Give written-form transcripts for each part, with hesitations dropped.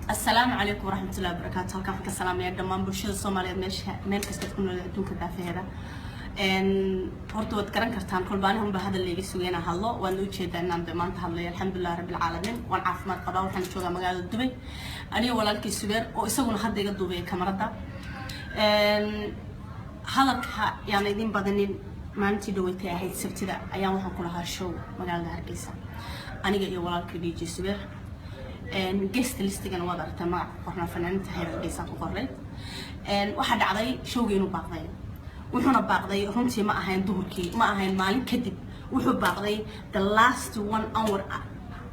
السلام عليكم ورحمة الله وبركاته. هلكان فيك السلام يا دمان bulshada Soomaaliyeed meel kasta ku nool adduunka daafaheeda horta waad garan kartaan kolbaanahan ba hadal leeyahay sugeena hadlo waan u jeedaa inaan maanta hadlayo alxamdulillaah rabbil caalamiin waan caafimaad qabaa waxaan joogaa magaalada Dubai aniga walaalkii Subeer oo isaguna hadda iga duubay kamarada hadalka yaana idin badanin maalintii dhaweeytay ahayd sabtida ayaan waxaan ku lahaa show magaalada Hargeysa aniga iyo walaalkii DJ Subeer guest listigan wada aragtay magac qorna fanaanada Hargeysa ku qoray waxa dhacday showgeenu baaqday wuxuuna baaqday runtii ma ahayn duhurkii ma ahayn maalin kadib wuxuu baaqday the last 1 hour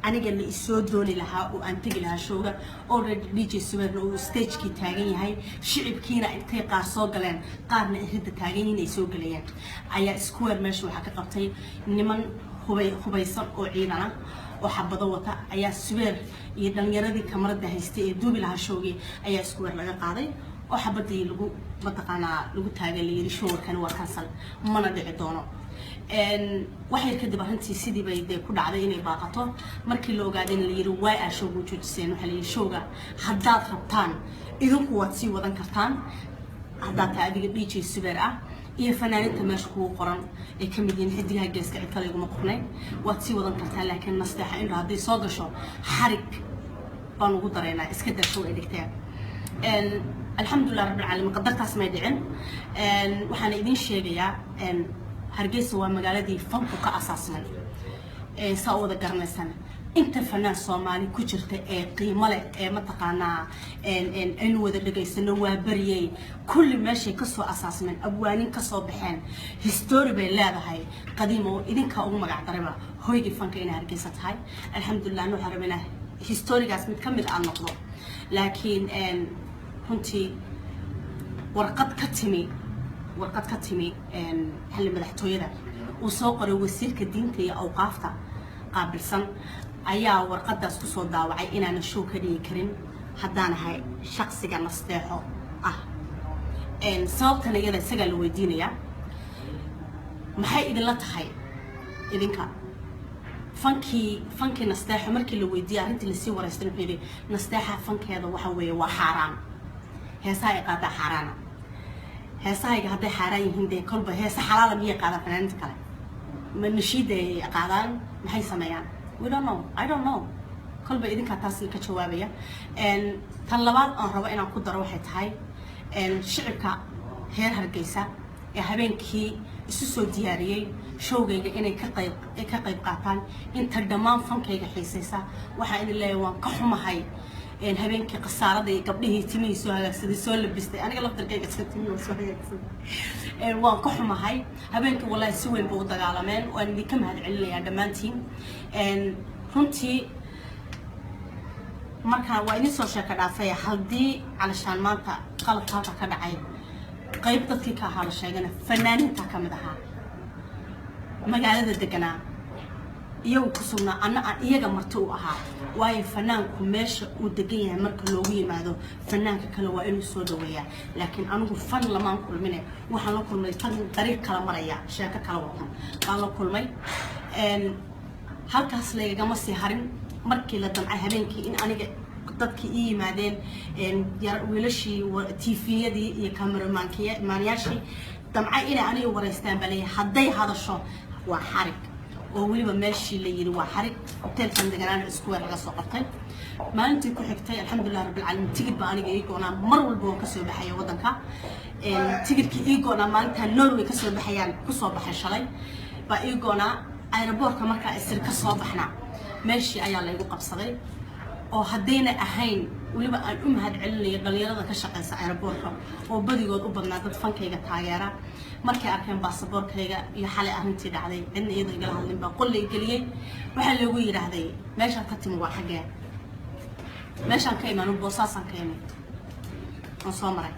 aniga la isoo dooni lahaa oo aan tagi lahaa showga already DJ Subeer oo stage-kii taagan yahay shicibkiina intay qaar soo galeen qaarna iridda taagan yihiin ay soo galayaan ayaa square meesha waxa ka qabtay niman hubaysan oo ciidana oo xabado wata ayaa Subeer iyo dhalinyaradii kamarada haystay ee duubi lahaa showgii ayaa square laga qaaday oo xabadii lagu lagu taageeray showkan waa cancel mana dhici doono waxay ka dib arintii sidii bay ku dhacday inay baaqato markii la ogaaday in la yiri way ah showgu joojiseen waxa la yiri showga haddaad rabtaan idinku waad sii wadan kartaan haddaad taadiga DJ Subeer ah iyo fanaaniinta meesha ku qoran ee ka mid yihiin xidigaha geeska cid kale iguma qornay waad sii wadan kartaan laakiin nasteexa in haddii soo gasho xarig baan ugu dareynaa iska daa show ay dhigteen alxamdulillaah rabbil caalamiin qadartaas may dhicin waxaan idin sheegayaa Hargeysa waa magaaladii fanku ka asaasmay saa wada garanaysan inta fanaan Soomaali ku jirta ee qiimo leh ee ma taqaanaa in wada dhageysano waa bariyay kulli meeshay ka soo asaasmeen abwaanin ka soo baxeen history bay leedahay qadiimo idinka ugu magac dareba hoygi fanka in Hargeysa tahay alxamdulillaah noo xarabina historygaas mid kamid ah noqdo laakiin runtii warqad ka timi xilli madaxtooyada uu soo qoray wasiirka diinta iyo awqaafta qaabilsan ayaa warqadaas ku soo daawacay inaan show ka dhigi karin haddaan ahay shakhsiga nasteexo ah sababtan iyada isaga la weydiinaya maxay idin la tahay idinka fanki nasteexo markii la weydiiyay arintii la sii wareystay wuxuu yiri nasteexa fankeeda waxa weeye waa xaraan heesaha ay qaada xaraana heesahayga hadday xaraan yihiin de kolba heesa xalaal miya qaada fanaanada kale ma nashiida ay qaadaan maxay sameeyaan we don't know I don't know kolba idinka taas ka jawaabaya tan labaad aan rabo inaan ku daro waxay tahay shicibka heer Hargeysa ee habeenkii isu soo diyaariyay showgayga inay ka qayb qaataan inta dhammaan fankayga xiisaysa waxa in leeyahay waan ka xumahay habeenkii qasaarada iyo gabdhihii timihii soo hagaagsaday soo labistay aniga laftarkayga iska timihii soo hagaagsaday waan ka xumahay habeenkii wallahi si weyn buu u dagaalameen waan idinka mahadcelinayaa dhammaantiin runtii marka waa idin soo sheeka dhaafay haddii calashaan maanta qalabka halka ka dhacay qayb dadkii ka ahaa la sheegana fanaaniinta ka mid ahaa magaalada deganaa iyagu ku sugnaa anna iyaga marti u ahaa waayo fanaanku meesha uu degan yahay marka loogu yimaado fanaanka kale waa inuu soo dhaweeyaa laakiin anigu fan lamaan kulmine waxaan la kulmay fan dariiq kala maraya sheeko kala watan baan la kulmay halkaas leegama sii harin markii la damcay habeenkii in aniga dadkii ii yimaadeen wiilashii TV-yadii iyo kameramaanyaashii damcay inay aniga wareystaan balay hadday hadasho waa xarig oo waliba meeshii la yiri waa xarig hotelkan deganaan square laga soo qabtay maalintii ku xigtay alxamdulillaah rabbil caalamiin tigid baa aniga ii go'naa mar walba oo ka soo baxay wadanka tigidkii ii go'naa maalinta Norway ka soo baxayaan ku soo baxay shalay baa ii go'naa aeroboortka marka isir ka soo baxna meeshii ayaa la igu qabsaday oo hadayna ahayn waliba aan u mahadcelinayo dhalinyarada ka shaqeysa aeroboortka oo badigood u badnaa dad fankayga taageera markay arkeen baasaboorkayga iyo xalay arintii dhacday cidna iyada igala hadlin baa qolay galiyay waxa lagu yiraahday meesha ka timi waa xagee meeshaan ka imaanu boosaasan ka imid oo soo maray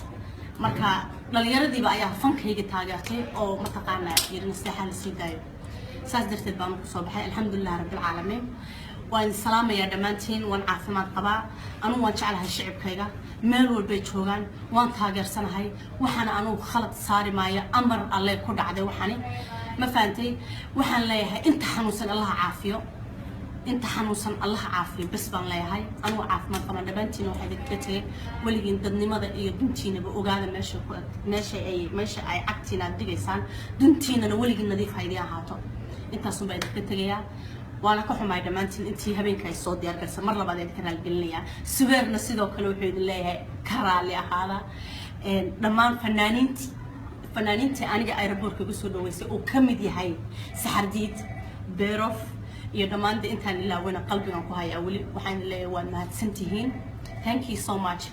marka dhalinyaradiiba ayaa fankayga taageertay oo ma taqaanaa yirna saxa la sii daayo saas darteed baan ku soo baxay alxamdulillaah rabbil caalamiin waan salaamayaa dhammaantiin waan caafimaad qabaa anigu waan jeclahay shicibkayga meel walbay joogaan waan taageersanahay waxaan anigu khalad saari maayo amar alle ku dhacday waxani ma faantay waxaan leeyahay inta xanuunsan Allah caafiyo انت حنوصن الله عافية بس بان لا هاي أنا وعاف ما طبعا دبنتين واحد كتير ولكن تدني ماذا يدنتين بوجاد ماشي أي عكتنا دقيسان دنتين أنا ولكن نضيف هيدي عاطو انت صبيت كتير وانا كحوم هاي دمانتين انتي هبين كاي صوت ديار قرصة مرة بعدين كنا القلنية سويرنا سيدو كلو حيد الله كرالي هذا دمان فنانينتي أنا أيربورك بسود ويسي وكمدي هاي سحرديت بيروف يا دمان دي انتان إلا وين قلبنا كهاي أولي وحين اللي وان ما هتسنتهين thank you so much